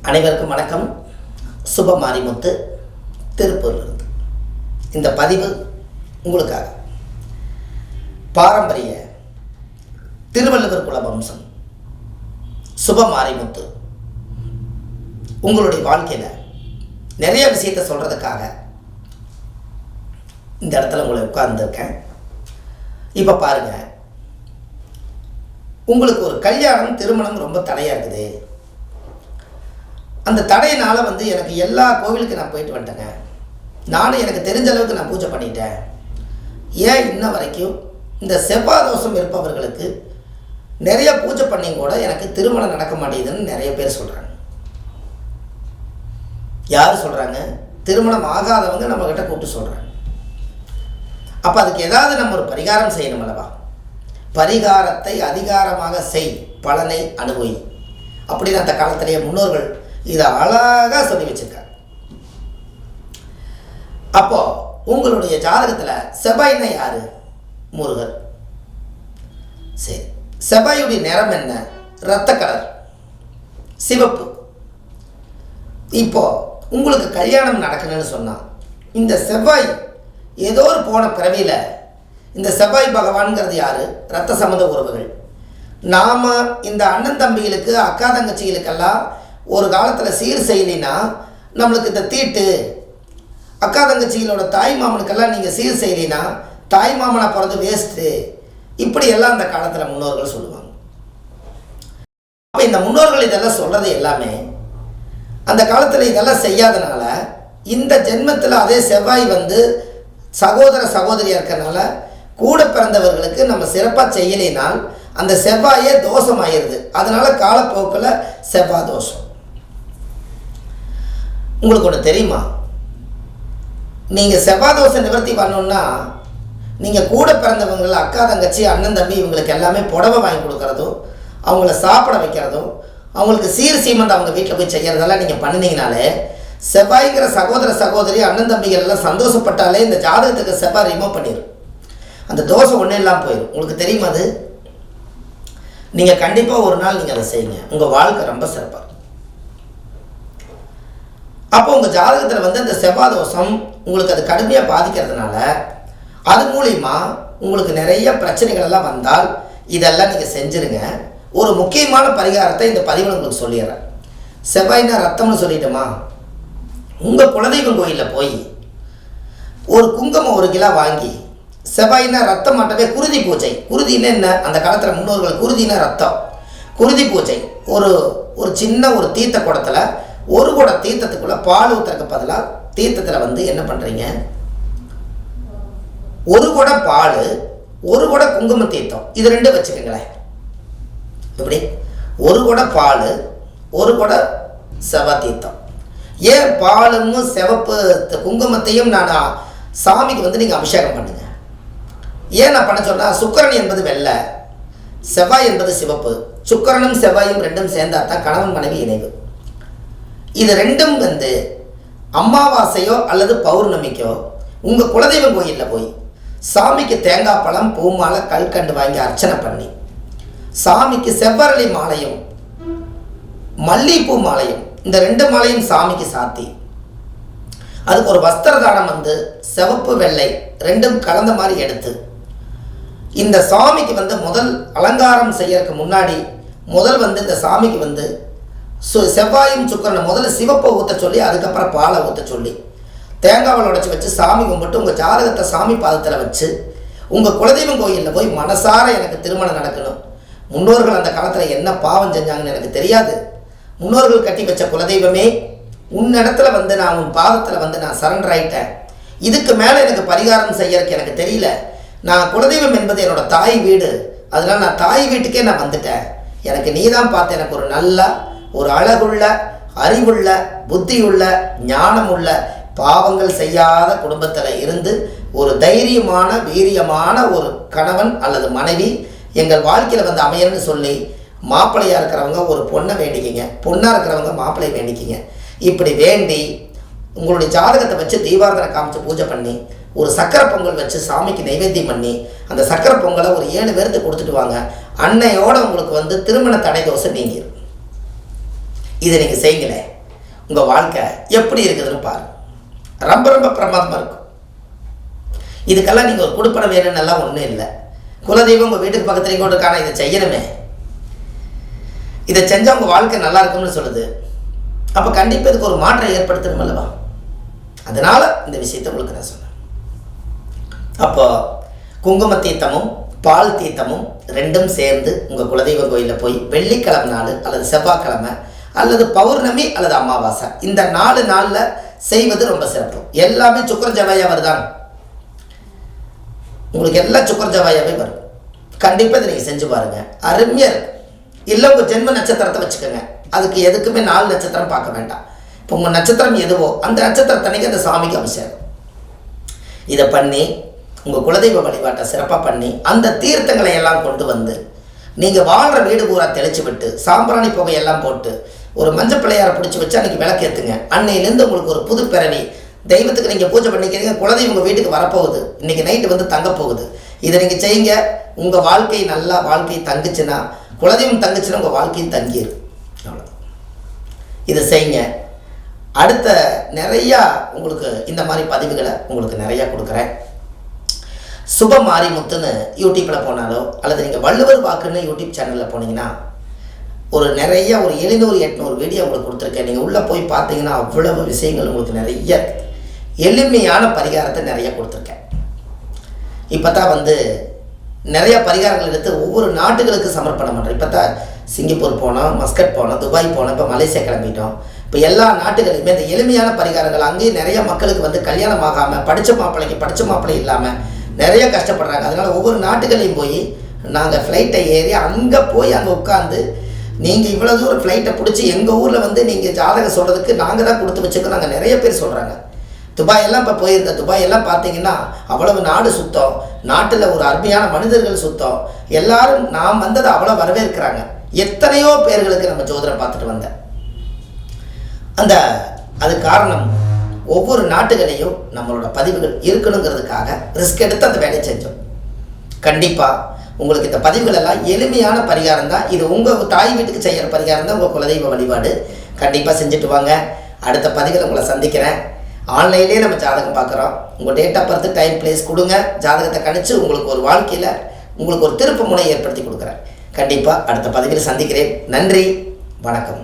அனைவருக்கும் வணக்கம். சுப மாரிமுத்து, திருப்பூரிலிருந்து. இந்த பதிவு உங்களுக்காக. பாரம்பரிய திருவள்ளுவர் குல வம்சம் சுப மாரிமுத்து உங்களுடைய வாழ்க்கையில் நிறைய விஷயத்தை சொல்கிறதுக்காக இந்த இடத்துல உங்களை உட்கார்ந்துருக்கேன். இப்போ பாருங்கள், உங்களுக்கு ஒரு கல்யாணம் திருமணம் ரொம்ப தடையாக இருக்குது. அந்த தடையினால் எனக்கு எல்லா கோவிலுக்கு நான் போயிட்டு வந்துட்டேங்க. நானும் எனக்கு தெரிஞ்ச அளவுக்கு நான் பூஜை பண்ணிட்டேன். ஏன் இன்ன வரைக்கும் இந்த செவ்வாய் தோஷம் இருப்பவர்களுக்கு நிறைய பூஜை பண்ணி கூட எனக்கு திருமணம் நடக்க மாட்டேங்குதுன்னு நிறைய பேர் சொல்கிறாங்க. யார் சொல்கிறாங்க? திருமணம் ஆகாதவங்க நம்மக்கிட்ட கூப்பிட்டு சொல்கிறாங்க. அப்போ அதுக்கு ஏதாவது நம்ம ஒரு பரிகாரம் செய்யணும் அல்லவா? பரிகாரத்தை அதிகாரமாக செய், பலனை அனுபவி அப்படின்னு அந்த காலத்திலேயே முன்னோர்கள் இதை அழகாக சொல்லி வச்சிருக்காங்க. அப்போ உங்களுடைய ஜாதகத்தில் செவ்வாய்னா யாரு? முருகர். சரி, செவ்வாயுடைய நிறம் என்ன? இரத்த கலர், சிவப்பு. இப்போ உங்களுக்கு கல்யாணம் நடக்கணும்னு சொன்னால் இந்த செவ்வாய் ஏதோ ஒரு போன பிறவியில், இந்த செவ்வாய் பகவான்கிறது யாரு? இரத்த சம்மந்த உறவுகள். நாம் இந்த அண்ணன் தம்பிகளுக்கு அக்கா தங்கச்சிகளுக்கெல்லாம் ஒரு காலத்தில் சீர் செய்யலினா நம்மளுக்கு இந்த தீட்டு, அக்கா தங்கச்சிகளோட தாய் மாமனுக்கெல்லாம் நீங்கள் சீர் செய்யலினா தாய் மாமனை பிறந்து வேஸ்ட்டு, இப்படியெல்லாம் அந்த காலத்தில் முன்னோர்கள் சொல்லுவாங்க. அப்போ இந்த முன்னோர்கள் இதெல்லாம் சொல்கிறது எல்லாமே அந்த காலத்தில் இதெல்லாம் செய்யாதனால இந்த ஜென்மத்தில் அதே செவ்வாய் சகோதர சகோதரியாக இருக்கிறனால கூட பிறந்தவர்களுக்கு நம்ம சிறப்பாக செய்யலினால் அந்த செவ்வாயே தோஷமாயிருது. அதனால் காலப்போக்கில் செவ்வாய் தோஷம். உங்களுக்கு ஒன்று தெரியுமா? நீங்கள் செவ்வாய் தோஷம் நிவர்த்தி பண்ணணுன்னா நீங்கள் கூட பிறந்தவங்களை அக்கா தங்கச்சி அண்ணன் தம்பி இவங்களுக்கு எல்லாமே புடவை வாங்கி கொடுக்குறதும், அவங்கள சாப்பிட வைக்கிறதும், அவங்களுக்கு சீர் சீமந்தம் அவங்க வீட்டில் போய் செய்கிறதெல்லாம் நீங்கள் பண்ணினீங்கனாலே செவ்வாய்ங்கிற சகோதர சகோதரி அண்ணன் தம்பிகள் எல்லாம் சந்தோஷப்பட்டாலே இந்த ஜாதகத்துக்கு செவ்வாய் ரிமூவ் பண்ணிடும். அந்த தோஷம் ஒன்றும் இல்லாமல் போயிடும். உங்களுக்கு தெரியுமா அது? நீங்கள் கண்டிப்பாக ஒரு நாள் நீங்கள் அதை செய்யுங்க. உங்கள் வாழ்க்கை ரொம்ப சிறப்பாக. அப்போ உங்கள் ஜாதகத்தில் அந்த செவ்வாய் தோஷம் உங்களுக்கு அது கடுமையாக பாதிக்கிறதுனால அது மூலிமா உங்களுக்கு நிறைய பிரச்சனைகள் எல்லாம் வந்தால் இதெல்லாம் நீங்கள் செஞ்சுருங்க. ஒரு முக்கியமான பரிகாரத்தை இந்த பதிவில் உங்களுக்கு சொல்லிடுறேன். செவ்வாய்னா ரத்தம்னு சொல்லிட்டோமா? உங்கள் குலதெய்வம் கோயிலில் போய் ஒரு குங்குமம் 1 கிலோ வாங்கி, செவ்வாய்னா ரத்தம் மாட்டவே குருதி பூஜை. குருதின்னு என்ன? அந்த காலத்தில் முன்னோர்கள் குருதினா ரத்தம். குருதி பூஜை ஒரு சின்ன ஒரு தீர்த்த குடத்தில் 1 குடம் தீர்த்தத்துக்குள்ளே பால் ஊற்றுறதுக்கு பதிலாக தீர்த்தத்தில் என்ன பண்ணுறீங்க? 1 குடம் பால், 1 குடம் குங்கும தீர்த்தம், இது 2 வச்சுக்கோங்களேன். எப்படி? 1 குடம் பால், 1 குடம் செவ்வாய் தீர்த்தம். ஏன் பாலும் சிவப்பு குங்குமத்தையும் நான் சாமிக்கு நீங்கள் அபிஷேகம் பண்ணுங்க. ஏன் நான் பண்ண சொன்னால், சுக்கிரன் என்பது வெள்ளை, செவ்வாய் என்பது சிவப்பு. சுக்கிரனும் செவ்வாயும் 2 சேர்ந்தா தான் கணவன் மனைவி இணைவு. இது 2ம் அமாவாசையோ அல்லது பௌர்ணமிக்கோ உங்கள் குலதெய்வம் கோயிலில் போய் சாமிக்கு தேங்காய் பழம், பூமாலை, கல்கண்டு வாங்கி அர்ச்சனை பண்ணி, சாமிக்கு செவ்வரளி மாலையும் மல்லிகைப்பூ மாலையும், இந்த 2 மாலையும் சாமிக்கு சாத்தி, அதுக்கு ஒரு வஸ்திர தானம் சிவப்பு வெள்ளை 2ம் கலந்த மாதிரி எடுத்து, இந்த சாமிக்கு முதல் அலங்காரம் செய்யறதுக்கு முன்னாடி முதல் இந்த சாமிக்கு செவ்வாயும் சுக்கிரனை முதல்ல சிவப்பை ஊற்ற சொல்லி, அதுக்கப்புறம் பாலை ஊற்ற சொல்லி, தேங்காவில் உடைச்சி வச்சு சாமி கும்பிட்டு உங்கள் ஜாதகத்தை சாமி பாதத்தில் வச்சு உங்கள் குலதெய்வம் கோயிலில் போய் மனசார எனக்கு திருமணம் நடக்கணும். முன்னோர்கள் அந்த காலத்தில் என்ன பாவம் செஞ்சாங்கன்னு எனக்கு தெரியாது. முன்னோர்கள் கட்டி வச்ச குலதெய்வமே, உன்னிடத்துல நான் உன் பாதத்தில் நான் சரண்டர் ஆகிட்டேன். இதுக்கு மேலே எனக்கு பரிகாரம் செய்யறதுக்கு எனக்கு தெரியல. நான் குலதெய்வம் என்பது என்னோடய தாய் வீடு. அதனால் நான் தாய் வீட்டுக்கே நான் வந்துட்டேன். எனக்கு நீ தான் பார்த்து எனக்கு ஒரு நல்ல, ஒரு அழகுள்ள, அறிவுள்ள, புத்தியுள்ள, ஞானமுள்ள, பாவங்கள் செய்யாத குடும்பத்தில் இருந்து ஒரு தைரியமான வீரியமான ஒரு கணவன் அல்லது மனைவி எங்கள் வாழ்க்கையில் அமையணும்னு சொல்லி மாப்பிள்ளையாக இருக்கிறவங்க ஒரு பொண்ணை வேண்டிக்கிங்க, பொண்ணாக இருக்கிறவங்க மாப்பிள்ளை வேண்டிக்கிங்க. இப்படி வேண்டி உங்களுடைய ஜாதகத்தை வச்சு தீபாராதனை காமிச்சு பூஜை பண்ணி ஒரு சக்கரை பொங்கல் வச்சு சாமிக்கு நைவேத்தியம் பண்ணி அந்த சக்கரை பொங்கலை ஒரு 7 பேருக்கு கொடுத்துட்டு வாங்க. அன்னையோடு உங்களுக்கு திருமண தடை தோசை நீங்கிடும். இதை நீங்கள் செய்யுங்களேன். உங்கள் வாழ்க்கை எப்படி இருக்குதுன்னு பாருங்கள். ரொம்ப ரொம்ப பிரமாதமாக இருக்கும். இதுக்கெல்லாம் நீங்கள் ஒரு கொடுப்பனம் வேணும்னெல்லாம் ஒன்றும் இல்லை. குலதெய்வம் உங்கள் வீட்டுக்கு பக்கத்தில் கூட இருக்கான இதை செய்யணுமே, இதை செஞ்சால் உங்கள் வாழ்க்கை நல்லா இருக்கும்னு சொல்லுது. அப்போ கண்டிப்பாக இதுக்கு ஒரு மாற்றம் ஏற்படுத்தணும் அல்லவா? அதனால் இந்த விஷயத்தை உங்களுக்கு நான் சொன்னேன். அப்போ குங்கும தீர்த்தமும் பால் தீர்த்தமும் ரெண்டும் சேர்ந்து உங்கள் குலதெய்வ கோயிலில் போய் வெள்ளிக்கிழமை நாள் அல்லது செவ்வாய்க்கிழமை அல்லது பௌர்ணமி அல்லது அமாவாசை இந்த 4 நாளில் செய்வது ரொம்ப சிறப்பு. எல்லாமே சுக்கர ஜவாயா வருதாங்க, உங்களுக்கு எல்லாம் சுக்கர ஜவாயாவே வரும். கண்டிப்பாக இதை நீங்கள் செஞ்சு பாருங்கள், அருமையாக இருக்கும். இல்லை உங்கள் ஜென்ம நட்சத்திரத்தை வச்சுக்கோங்க, அதுக்கு எதுக்குமே 4 நட்சத்திரம் பார்க்க வேண்டாம். இப்போ உங்கள் நட்சத்திரம் எதுவோ அந்த நட்சத்திரத்தன்னைக்கு அந்த சாமிக்கு அபிஷேகம் இதை பண்ணி உங்கள் குலதெய்வ வழிபாட்டை சிறப்பாக பண்ணி அந்த தீர்த்தங்களை எல்லாம் கொண்டு வந்து நீங்கள் வாழ்கிற வீடு பூரா தெளிச்சு விட்டு சாம்பிராணி புகையெல்லாம் போட்டு ஒரு மஞ்சள் பிள்ளையாரை பிடிச்சி வச்சு அன்றைக்கி விளக்கேற்றுங்க. அன்னையிலேருந்து உங்களுக்கு ஒரு புது பிறவி. தெய்வத்துக்கு நீங்கள் பூஜை பண்ணிக்கிறீங்க, குலதெய்வம் உங்கள் வீட்டுக்கு வரப்போகுது, இன்றைக்கி நைட்டு வந்து தங்க போகுது. இதை நீங்கள் செய்யுங்க. உங்கள் வாழ்க்கை நல்லா வாழ்க்கை தங்குச்சுன்னா, குலதெய்வம் தங்குச்சுன்னா உங்கள் வாழ்க்கையும் தங்கிடும். அவ்வளோதான். இதை செய்யுங்க. அடுத்த நிறையா உங்களுக்கு இந்த மாதிரி பதிவுகளை உங்களுக்கு நிறையா கொடுக்குறேன். சுப மாரிமுத்துன்னு யூடியூப்பில் போனாலோ அல்லது நீங்கள் வள்ளுவர் வாக்குன்னு யூடியூப் சேனலில் போனீங்கன்னா ஒரு 700-800 வீடியோ உங்களுக்கு கொடுத்துருக்கேன். நீங்கள் உள்ளே போய் பார்த்தீங்கன்னா அவ்வளவு விஷயங்கள் உங்களுக்கு நிறைய எளிமையான பரிகாரத்தை நிறைய கொடுத்துருக்கேன். இப்போ தான் நிறையா பரிகாரங்கள் எடுத்து ஒவ்வொரு நாட்டுகளுக்கு சமர்ப்பணம் பண்ணுறேன். இப்போ தான் சிங்கப்பூர் போனோம், மஸ்கட் போனோம், துபாய் போனோம், இப்போ மலேசியா கிளம்பிட்டோம். இப்போ எல்லா நாட்டுகளுமே இந்த எளிமையான பரிகாரங்கள் அங்கேயும் நிறைய மக்களுக்கு கல்யாணம் ஆகாமல் படித்த மாப்பிள்ளை இல்லாமல் நிறைய கஷ்டப்படுறாங்க. அதனால் ஒவ்வொரு நாட்டுகளையும் போய் நாங்கள் ஃப்ளைட்டை ஏறி அங்கே போய் அங்கே உட்காந்து நீங்கள் இவ்வளோ தூரம் ஃப்ளைட்டை பிடிச்சி எங்கள் ஊரில் நீங்கள் ஜாதகம் சொல்கிறதுக்கு நாங்கள் தான் கொடுத்து வச்சுருக்கோம். நாங்கள் நிறைய பேர் சொல்கிறாங்க. துபாயெல்லாம் இப்போ போயிருந்தேன். துபாயெல்லாம் பார்த்தீங்கன்னா அவ்வளவு நாடு சுத்தம், நாட்டில் ஒரு அருமையான மனிதர்கள் சுத்தம், எல்லாரும் நாம் வந்ததை அவ்வளோ வரவேற்கிறாங்க. எத்தனையோ பேர்களுக்கு நம்ம ஜோதிடம் பார்த்துட்டு வந்தேன். அது காரணம் ஒவ்வொரு நாட்டுகளையும் நம்மளோட பதிவுகள் இருக்கணுங்கிறதுக்காக ரிஸ்க் எடுத்து அந்த வேலையை செஞ்சோம். கண்டிப்பாக உங்களுக்கு இந்த பதிவுகள் எல்லாம் எளிமையான பரிகாரம் தான். இது உங்கள் தாய் வீட்டுக்கு செய்கிற பரிகாரம் தான், உங்கள் குலதெய்வ வழிபாடு. கண்டிப்பாக செஞ்சுட்டு வாங்க. அடுத்த பதிவில் உங்களை சந்திக்கிறேன். ஆன்லைன்லேயே நம்ம ஜாதகம் பார்க்குறோம். உங்கள் date of birth, time, place கொடுங்க. ஜாதகத்தை கணிச்சு உங்களுக்கு ஒரு வாழ்க்கையில் உங்களுக்கு ஒரு திருப்பு முனை ஏற்படுத்தி கொடுக்குறேன். கண்டிப்பாக அடுத்த பதிவில் சந்திக்கிறேன். நன்றி, வணக்கம்.